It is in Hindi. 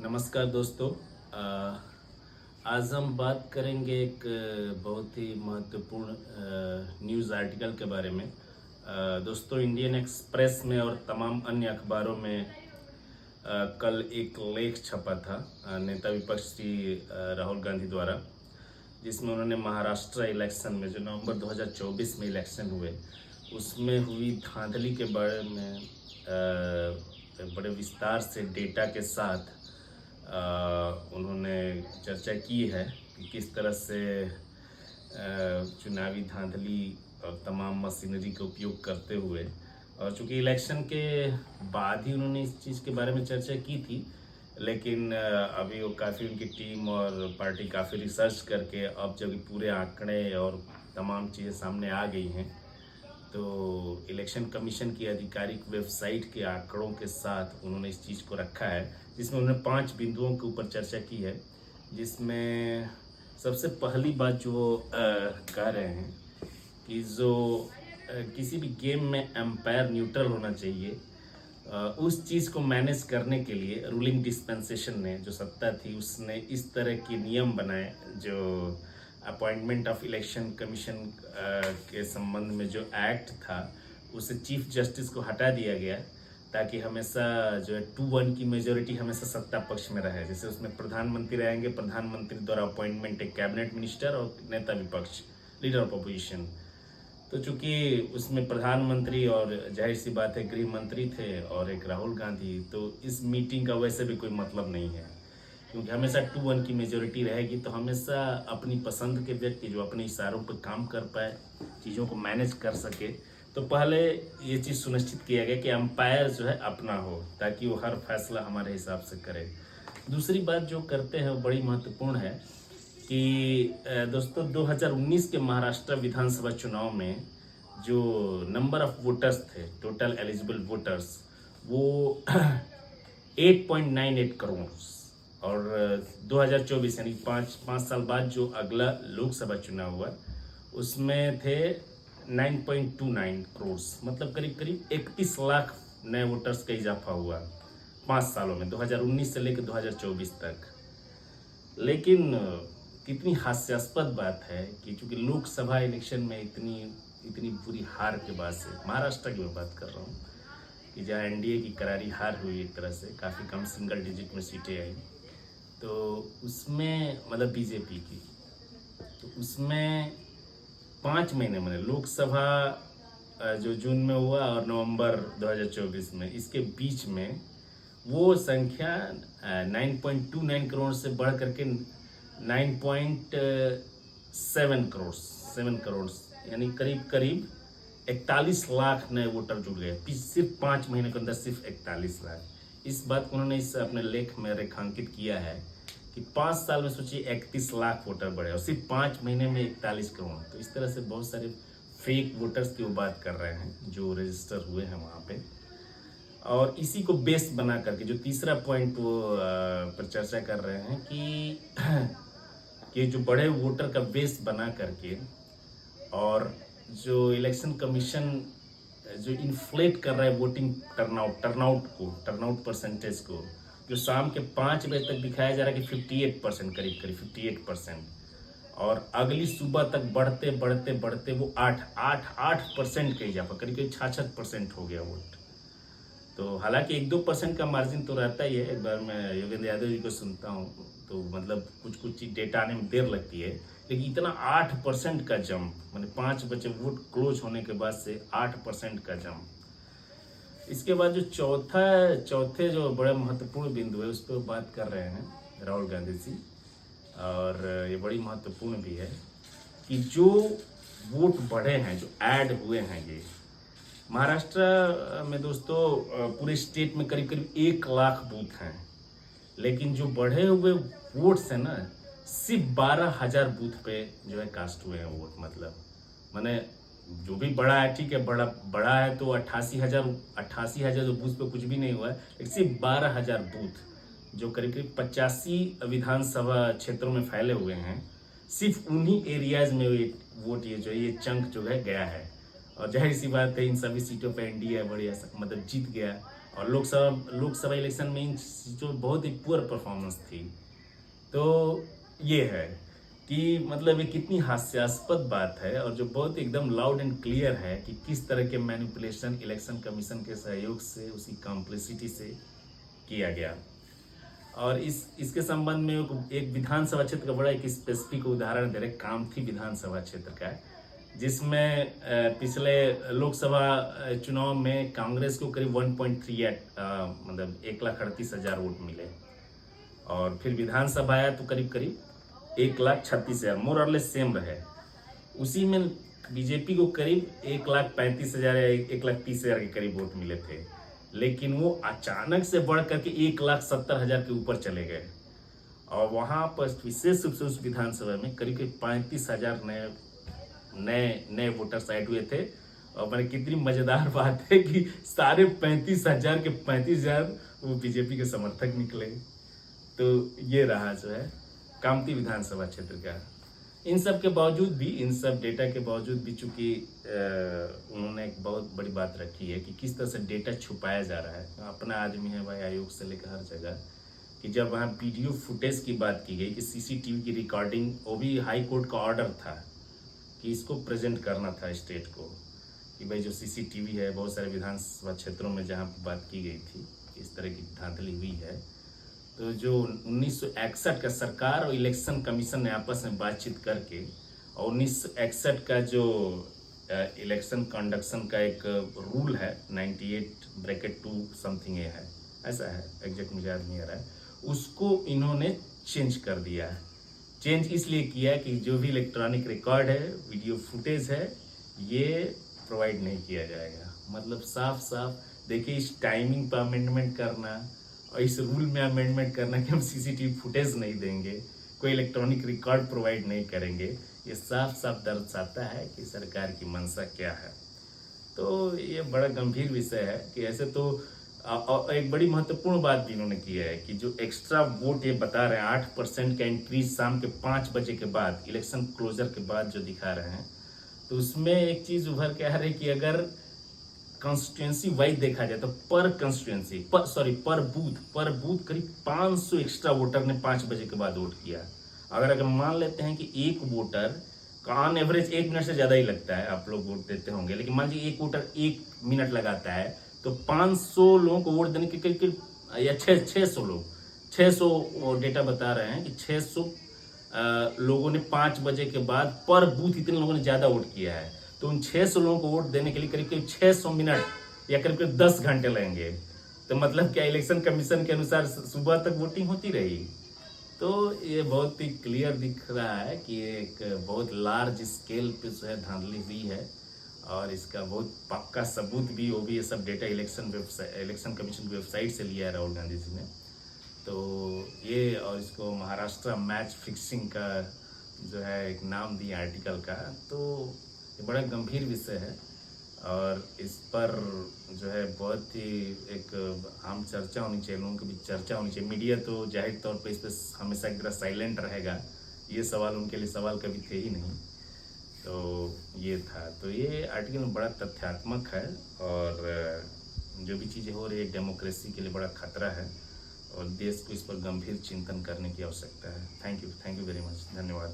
नमस्कार दोस्तों। आज हम बात करेंगे एक बहुत ही महत्वपूर्ण न्यूज़ आर्टिकल के बारे में। दोस्तों, इंडियन एक्सप्रेस में और तमाम अन्य अखबारों में कल एक लेख छपा था नेता विपक्ष श्री राहुल गांधी द्वारा, जिसमें उन्होंने महाराष्ट्र इलेक्शन में जो नवंबर 2024 में इलेक्शन हुए उसमें हुई धांधली के बारे में बड़े विस्तार से डेटा के साथ उन्होंने चर्चा की है कि किस तरह से चुनावी धांधली और तमाम मशीनरी का उपयोग करते हुए, और चूंकि इलेक्शन के बाद ही उन्होंने इस चीज़ के बारे में चर्चा की थी, लेकिन अभी वो काफ़ी उनकी टीम और पार्टी काफ़ी रिसर्च करके अब जब पूरे आंकड़े और तमाम चीज़ें सामने आ गई हैं, तो इलेक्शन कमीशन की आधिकारिक वेबसाइट के आंकड़ों के साथ उन्होंने इस चीज़ को रखा है, जिसमें उन्होंने 5 बिंदुओं के ऊपर चर्चा की है। जिसमें सबसे पहली बात जो कह रहे हैं कि जो किसी भी गेम में एम्पायर न्यूट्रल होना चाहिए, उस चीज़ को मैनेज करने के लिए रूलिंग डिस्पेंसेशन ने, जो सत्ता थी, उसने इस तरह के नियम बनाए। जो अपॉइंटमेंट ऑफ इलेक्शन कमीशन के संबंध में जो एक्ट था, उसे चीफ जस्टिस को हटा दिया गया ताकि हमेशा जो है 2-1 की मेजोरिटी हमेशा सत्ता पक्ष में रहे। जैसे उसमें प्रधानमंत्री रहेंगे, प्रधानमंत्री द्वारा अपॉइंटमेंट एक कैबिनेट मिनिस्टर और नेता विपक्ष लीडर ऑफ अपोजिशन। तो चूंकि उसमें प्रधानमंत्री और जाहिर सी बात है गृह मंत्री थे और एक राहुल गांधी, तो इस मीटिंग का वैसे भी कोई मतलब नहीं है, क्योंकि हमेशा 2-1 की मेजोरिटी रहेगी तो हमेशा अपनी पसंद के व्यक्ति जो अपने इशारों पर काम कर पाए, चीज़ों को मैनेज कर सके। तो पहले ये चीज़ सुनिश्चित किया गया कि अंपायर जो है अपना हो, ताकि वो हर फैसला हमारे हिसाब से करे। दूसरी बात जो करते हैं वो बड़ी महत्वपूर्ण है कि दोस्तों 2019 के महाराष्ट्र विधानसभा चुनाव में जो नंबर ऑफ वोटर्स थे, टोटल एलिजिबल वोटर्स, वो 8.98 करोड़, और 2024 यानी पाँच साल बाद जो अगला लोकसभा चुनाव हुआ उसमें थे 9.29 करोड़, मतलब करीब करीब 31 लाख नए वोटर्स का इजाफा हुआ 5 सालों में, 2019 से लेकर 2024 तक। लेकिन कितनी हास्यास्पद बात है कि चूंकि लोकसभा इलेक्शन में इतनी बुरी हार के बाद से, महाराष्ट्र की मैं बात कर रहा हूँ, कि जहाँ एनडीए की करारी हार हुई, एक तरह से काफ़ी कम सिंगल डिजिट में सीटें आई, तो उसमें मतलब बीजेपी की, तो उसमें 5 महीने में लोकसभा जो जून में हुआ और नवंबर 2024 में, इसके बीच में वो संख्या 9.29 करोड़ से बढ़ करके 7 करोड़, यानी करीब करीब 41 लाख नए वोटर जुड़ गए सिर्फ 5 महीने के अंदर, सिर्फ 41 लाख। इस बात को उन्होंने इस अपने लेख में रेखांकित किया है कि 5 साल में सोचिए 31 लाख वोटर बढ़े और सिर्फ 5 महीने में 41 करोड़। तो इस तरह से बहुत सारे फेक वोटर्स की वो बात कर रहे हैं जो रजिस्टर हुए हैं वहाँ पे, और इसी को बेस बना करके जो तीसरा पॉइंट वो पर चर्चा कर रहे हैं कि जो बड़े वोटर का बेस बना करके, और जो इलेक्शन कमीशन जो इन्फ्लेट कर रहा है वोटिंग टर्नआउट परसेंटेज को, जो शाम के 5 बजे तक दिखाया जा रहा है कि 58%, करीब करीब 58%, और अगली सुबह तक बढ़ते बढ़ते बढ़ते वो 8% का इजाफा, करीब करीब 66% हो गया वोट। तो हालांकि 1-2% का मार्जिन तो रहता ही है। एक बार मैं योगेंद्र यादव जी को सुनता हूँ तो मतलब कुछ डेटा आने में देर लगती है, लेकिन इतना 8% का जंप, मैंने 5 बजे वोट क्लोज होने के बाद से 8% का जंप। इसके बाद जो चौथे जो बड़े महत्वपूर्ण बिंदु है उस पर बात कर रहे हैं राहुल गांधी जी, और ये बड़ी महत्वपूर्ण भी है कि जो वोट बढ़े हैं, जो ऐड हुए हैं, ये महाराष्ट्र में दोस्तों पूरे स्टेट में करीब करीब 1 लाख बूथ हैं, लेकिन जो बढ़े हुए वोट्स हैं ना, सिर्फ 12,000 बूथ पे जो है कास्ट हुए हैं वोट। मतलब मैंने जो भी बड़ा है, ठीक है, बड़ा है तो 88,000 बूथ पे कुछ भी नहीं हुआ है, लेकिन सिर्फ 12,000 बूथ जो करीब करीब 85 विधानसभा क्षेत्रों में फैले हुए हैं, सिर्फ उन्हीं एरियाज में वोट ये चंक जो है गया है। और जाहिर सी बात है इन सभी सीटों पे एनडीए बढ़िया मतलब जीत गया, और लोकसभा इलेक्शन में इन चीज़ों बहुत ही पुअर परफॉर्मेंस थी। तो ये है कि मतलब ये कितनी हास्यास्पद बात है और जो बहुत एकदम लाउड एंड क्लियर है कि किस तरह के मैनिपुलेशन इलेक्शन कमीशन के सहयोग से, उसकी कॉम्प्लिसिटी से किया गया। और इसके संबंध में एक विधानसभा क्षेत्र का बड़ा एक स्पेसिफिक उदाहरण दे रहे, कामठी विधानसभा क्षेत्र का, जिसमें पिछले लोकसभा चुनाव में कांग्रेस को करीब 1.38 मतलब 1,38,000 वोट मिले और फिर विधानसभा आया तो करीब करीब 1,36,000, मोर और लेस सेम रहे। उसी में बीजेपी को करीब 1,35,000 या 1,30,000 के करीब वोट मिले थे, लेकिन वो अचानक से बढ़ करके 1,70,000 के ऊपर चले गए और वहाँ पर विशेष रूप से उस विधानसभा में करीब 35,000 नए वोटर्स ऐड हुए थे। और मैंने कितनी मजेदार बात है कि सारे 35,000 के 35,000 वो बीजेपी के समर्थक निकले। तो ये रहा जो है कामठी विधानसभा क्षेत्र का। इन सब के बावजूद भी, इन सब डेटा के बावजूद भी, चूंकि उन्होंने एक बहुत बड़ी बात रखी है कि किस तरह से डेटा छुपाया जा रहा है। अपना आदमी है भाई, आयोग से लेकर हर जगह, कि जब वहाँ वीडियो फुटेज की बात की गई कि सीसीटीवी की रिकॉर्डिंग, वो भी हाई कोर्ट का ऑर्डर था कि इसको प्रेजेंट करना था स्टेट को कि भाई जो सीसीटीवी है बहुत सारे विधानसभा क्षेत्रों में जहाँ बात की गई थी इस तरह की धांधली हुई है, तो जो 1961 का सरकार और इलेक्शन कमीशन ने आपस में बातचीत करके और 1961 का जो इलेक्शन कंडक्शन का एक रूल है 98(2) समथिंग ये है, ऐसा है, एग्जैक्ट मुझे याद नहीं आ रहा है, उसको इन्होंने चेंज कर दिया है। चेंज इसलिए किया कि जो भी इलेक्ट्रॉनिक रिकॉर्ड है, वीडियो फुटेज है, ये प्रोवाइड नहीं किया जाएगा। मतलब साफ साफ देखिए, इस टाइमिंग पर अमेंडमेंट करना और इस रूल में अमेंडमेंट करना कि हम सीसीटीवी फुटेज नहीं देंगे, कोई इलेक्ट्रॉनिक रिकॉर्ड प्रोवाइड नहीं करेंगे, ये साफ साफ दर्शाता है कि सरकार की मंशा क्या है। तो ये बड़ा गंभीर विषय है कि ऐसे तो एक बड़ी महत्वपूर्ण बात भी इन्होंने की है कि जो एक्स्ट्रा वोट ये बता रहे हैं 8% का इंक्रीज शाम के 5 बजे के बाद, इलेक्शन क्लोजर के बाद जो दिखा रहे हैं, तो उसमें एक चीज उभर के आ रही है कि अगर कॉन्स्टिट्यूंसी वाइज देखा जाए तो पर बूथ करीब 500 एक्स्ट्रा वोटर ने 5 बजे के बाद वोट किया। अगर मान लेते हैं कि एक वोटर का ऑन एवरेज 1 मिनट से ज़्यादा ही लगता है, आप लोग वोट देते होंगे, लेकिन मान लीजिए एक वोटर 1 मिनट लगाता है, तो 500 लोगों को वोट देने के करीब या 600 लोग, 600 डेटा बता रहे हैं कि 600 लोगों ने 5 बजे के बाद पर बूथ इतने लोगों ने ज़्यादा वोट किया है, तो उन 600 लोगों को वोट देने के लिए करीब करीब 600 मिनट या करीब करीब 10 घंटे लगेंगे। तो मतलब क्या इलेक्शन कमीशन के अनुसार सुबह तक वोटिंग होती रही। तो ये बहुत ही क्लियर दिख रहा है कि एक बहुत लार्ज स्केल पे जो है धांधली हुई है और इसका बहुत पक्का सबूत भी, वो भी ये सब डेटा इलेक्शन कमीशन की वेबसाइट से लिया है राहुल गांधी जी ने। तो ये, और इसको महाराष्ट्र मैच फिक्सिंग का जो है एक नाम दिया आर्टिकल का। तो ये बड़ा गंभीर विषय है और इस पर जो है बहुत ही एक आम चर्चा होनी चाहिए, लोगों की भी चर्चा होनी चाहिए। मीडिया तो जाहिर तौर पे इस पर हमेशा की तरह साइलेंट रहेगा, ये सवाल उनके लिए सवाल कभी थे ही नहीं। तो ये था, तो ये आर्टिकल में बड़ा तथ्यात्मक है और जो भी चीज़ें हो रही है डेमोक्रेसी के लिए बड़ा खतरा है और देश को इस पर गंभीर चिंतन करने की आवश्यकता है। थैंक यू वेरी मच, धन्यवाद।